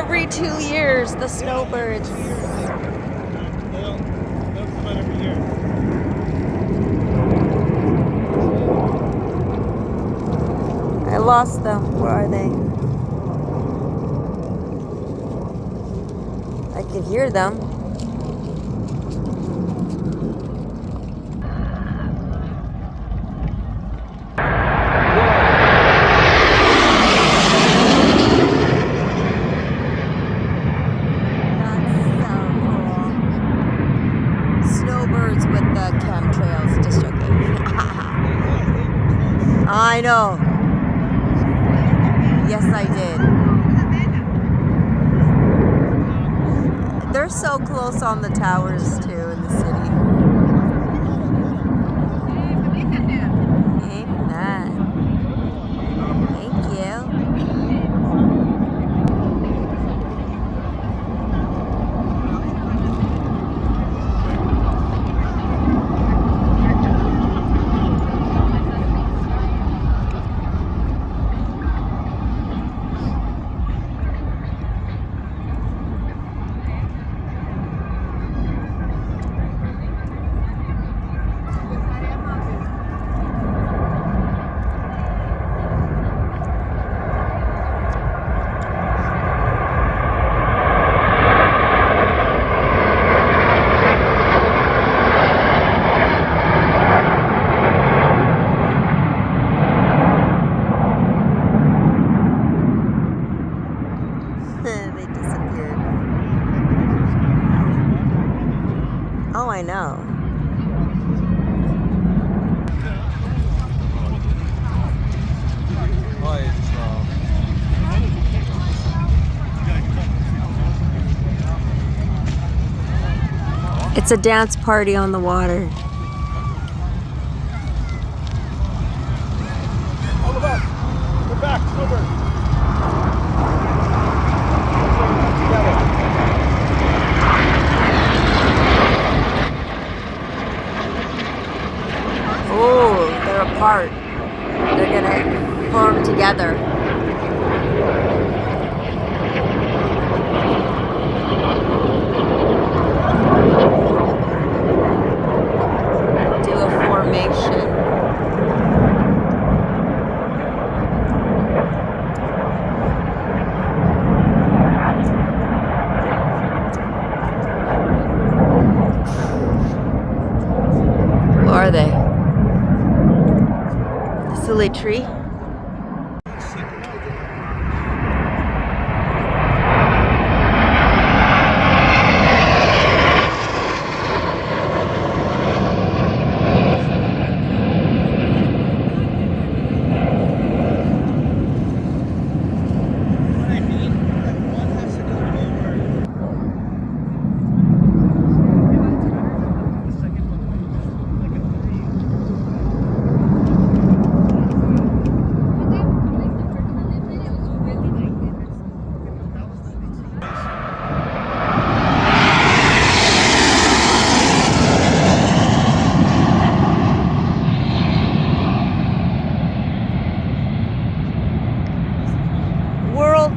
every 2 years, the snowbirds. They'll come out every year. I lost them. Where are they? I can hear them. Snowbirds with the chemtrails. Just joking. I know. Yes, I did. They're so close on the towers too in the city. Amen. Thank you. They disappeared. Oh, I know. It's a dance party on the water. All of us. Go back, snowbird. Oh, they're apart. They're gonna form together. Do a formation. Who are they? The silly tree?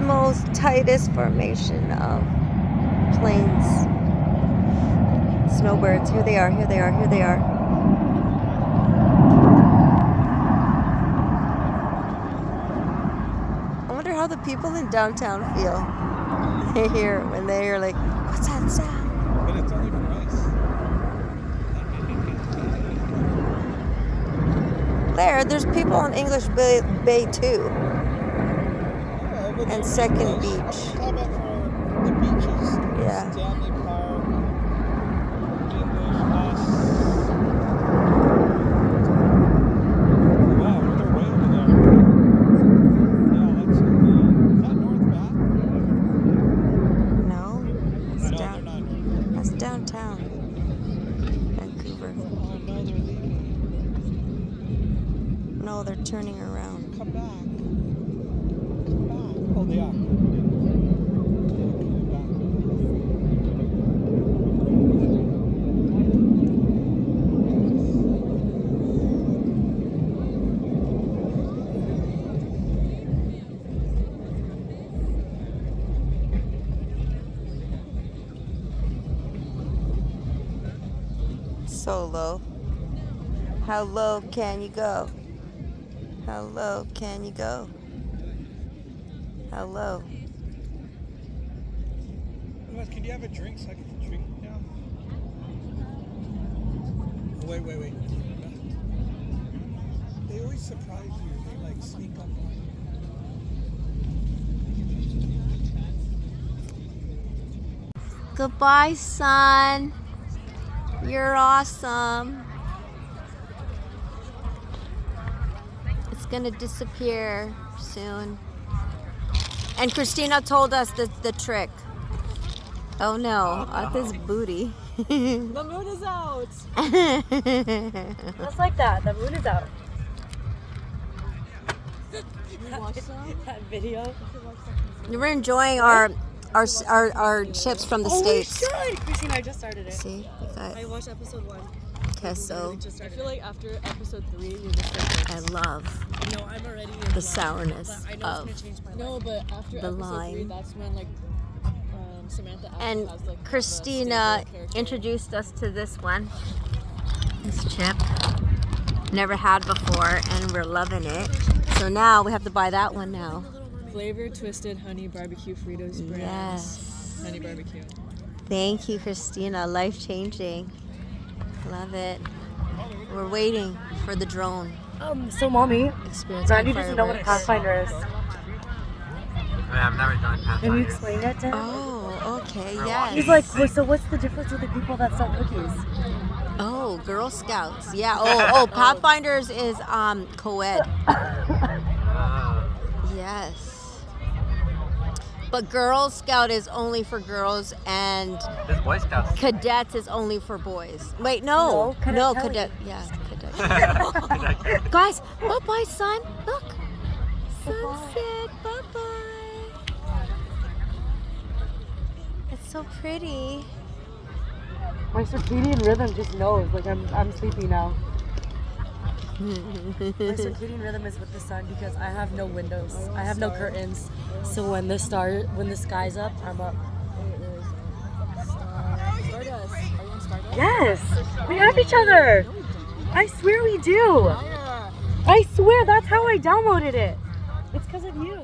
Most tightest formation of planes. Snowbirds. Here they are, here they are, here they are. I wonder how the people in downtown feel. They hear when they hear like, what's that sound? But it's only for us. There's people on English Bay too. And Second Beach. I'm talking about for the beaches. Yeah. Stanley Park, English, us. Wow, they're way over there. Yeah, that's is that North Bath? No, it's No, down. they're not North That's downtown, Vancouver. Bath. Oh no, they're leaving. No, they're turning around. Come back. Oh, they are. so low. How low can you go? How low can you go? How low? Can you have a drink so I can drink now? Oh, wait. They always surprise you. They like sneak up on you. Goodbye, son. You're awesome. It's gonna disappear soon. And Christina told us the trick. Oh no, at this booty. The moon is out. Just like that, the moon is out. That video. We're enjoying our chips from the States. Christina, I just started it. See, you got. I watched episode 1. Okay, so I feel like after episode 3, you're just like, I love no, I'm already the sourness I know of. it's gonna change my life. No, but after the episode 3, lime. that's when like Samantha actually And has like Christina introduced us to this one. This chip. Never had before, and we're loving it. So now we have to buy that one now. Flavor Twisted Honey Barbecue Fritos brand. Yes. Honey barbecue. Thank you, Christina. Life changing. Love it. We're waiting for the drone So mommy, experience. Randy doesn't know what a Pathfinder is. I've never done Pathfinder. Can you explain it to him? Oh, okay, yes. He's like, well, so what's the difference with the people that sell cookies? Oh, Girl Scouts. Yeah. Oh, Pathfinders is co-ed. Yes. But Girl Scout is only for girls, and There's Boy Scouts. Cadets is only for boys. Wait, no, No, Cadet cadet. Yeah, cadet. Exactly. Guys, bye-bye, son. Look, sunset. Bye-bye. It's so pretty. My circadian rhythm just knows, like I'm sleepy now. My circadian rhythm is with the sun because I have no windows. I have no curtains. So when the sky's up, I'm up. Stardust. Are you on Stardust? Yes! We have each other! I swear we do! I swear that's how I downloaded it! It's because of you.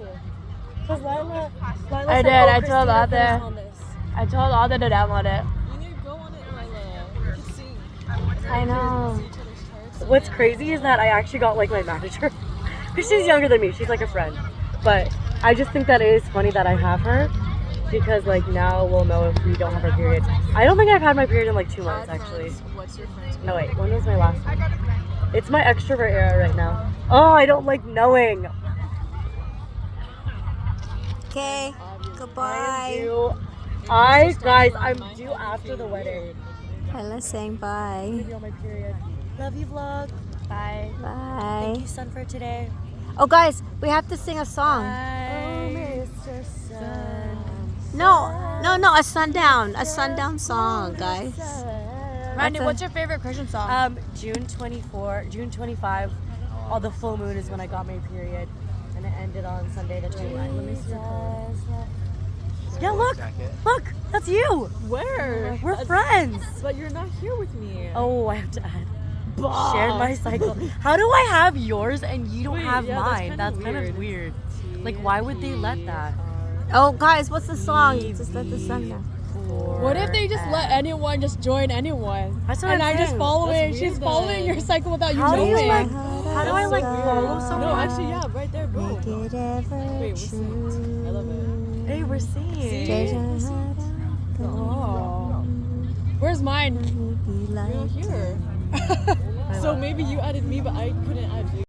Because Lila I said, did, oh, I told Christina, Alda. put us on this. I told Alda to download it. You need to go on it, Lila. You can sing. I know. What's crazy is that I actually got like my manager. She's younger than me. She's like a friend. But I just think that it is funny that I have her because like now we'll know if we don't have our period. I don't think I've had my period in like 2 months actually. What's your friend's No wait, when was my last one? It's my extrovert era right now. Oh, I don't like knowing. Okay, goodbye. Guys, I'm due after the wedding. Hello, saying bye. I'm gonna be on my period. Love you, vlog. Bye. Bye. Thank you, Sun, for today. Oh, guys, we have to sing a song. Oh, Mr. Sun. No, a sundown song, guys. Randy, That's a- what's your favorite Christian song? June 25, the full moon is when I got my period, and it ended on Sunday the 29th. Let me see. Yeah, look, that's you. Where? We're friends. But you're not here with me. Oh, I have to add. Share my cycle. How do I have yours and you don't have mine? That's kind of weird. Like, why would they let that? Oh, guys, what's the song? Just let the sun down. What if they just let anyone just join anyone? That's what and I'm I just saying. follow That's it. She's weird following your cycle without you How do knowing. you like? How do I like follow someone? No, actually, yeah, right there, bro. Make it ever Wait, we're synced. I love it. Hey, we're seeing. Oh. Where's mine? You're not here. So maybe you added me, but I couldn't add you.